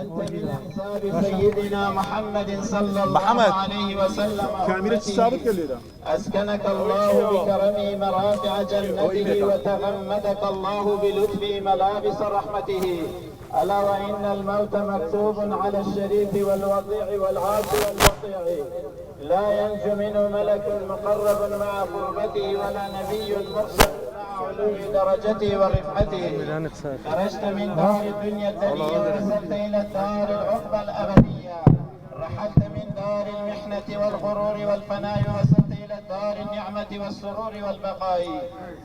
أنت من أحزاب سيدنا محمد صلى الله عليه وسلم أسكنك الله بكرمه مرافع جنته وتغمدك الله بلطفه ملابس رحمته. ألا وإن الموت مكتوب على الشريف والوضيع والعاصي والمطيع، لا ينجو منه ملك مقرب مع قربته ولا نبي مرسل مع علو درجته ورفعته. خرجت من دار الدنيا الدنيا ورسلت إلى الدار العقبى الأبدية. رحلت من دار المحنة والغرور والفناء وصلت إلى دار النعمة والسرور والبقاء.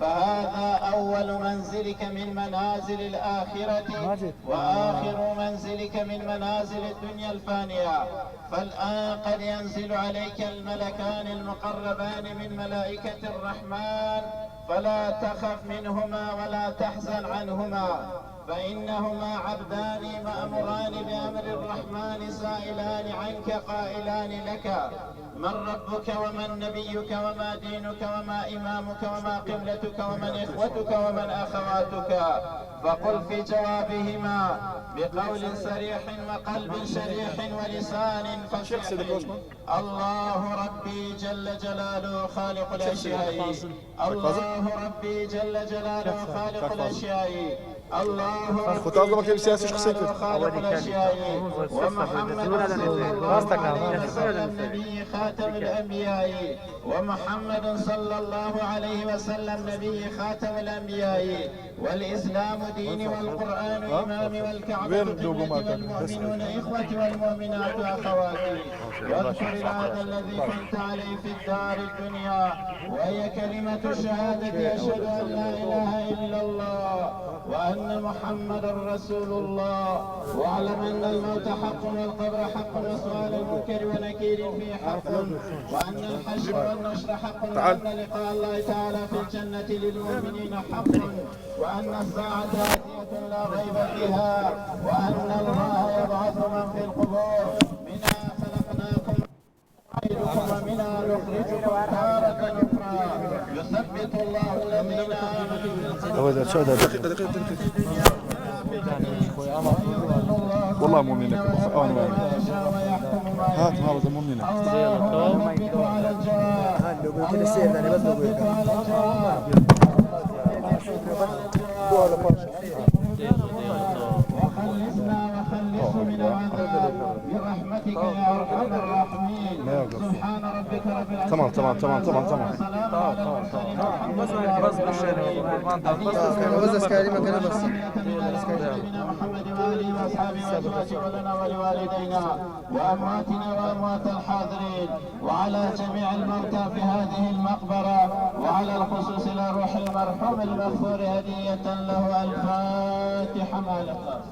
فهذا أول منزلك من منازل الآخرة وآخر منزلك من منازل الدنيا الفانية. فالآن قد ينزل عليك الملكان المقربان من ملائكة الرحمن، فلا تخف منهما ولا تحزن عنهما، فإنهما عبدان مأموران بأمر الرحمن سائلان عنك قائلان لك: من ربك ومن نبيك وما دينك وما إمامك وما قبلتك ومن إخوتك ومن أخواتك؟ فقل في جوابهما بقول صريح وقلب شريح ولسان فصيح: الله ربي جل جلاله خالق الأشياء، الله ربي جل جلاله خالق الأشياء، الله ربي جل جلاله خالق الأشياء، ومحمد صلى الله عليه وسلم نبي خاتم الأنبياء، ومحمد صلى الله عليه وسلم نبي خاتم الأنبياء، والإسلام ديني والقرآن إمامي والكعبة قبلتي والمؤمنون إخوتي والمؤمنات أخواتي. واذكر العهد الذي كنت عليه في الدار الدنيا، وهي كلمة الشهادة: أشهد أن لا إله إلا الله وأن محمد رسول الله. واعلم أن الموت حق والقبر حق وسؤال المنكر ونكير فيه حق، وأن الحشر والنشر حق، وأن لقاء الله تعالى في الجنة للمؤمنين حق، وأن الساعة آتية لا ريب فيها، وأن الله يبعث من في القبور. منها خلقناكم ومنها نخرجكم تارة أخرى يثبت الله الذين آمنوا والله مؤمنك هات هذا مؤمنك على وخلصنا وخلصه من العذاب برحمتك يا ارحم الراحمين. سبحان ربك رب العزة تمام تمام تمام تمام تمام بس كلمة محمد وآله وأصحابه وأزواجه ولنا ولوالدينا وأمواتنا وأموات الحاضرين، وعلى جميع الموتى في هذه المقبرة، وعلى الخصوص إلى روح المرحوم المغفور هدية له. الفاتحة مع الإخلاص.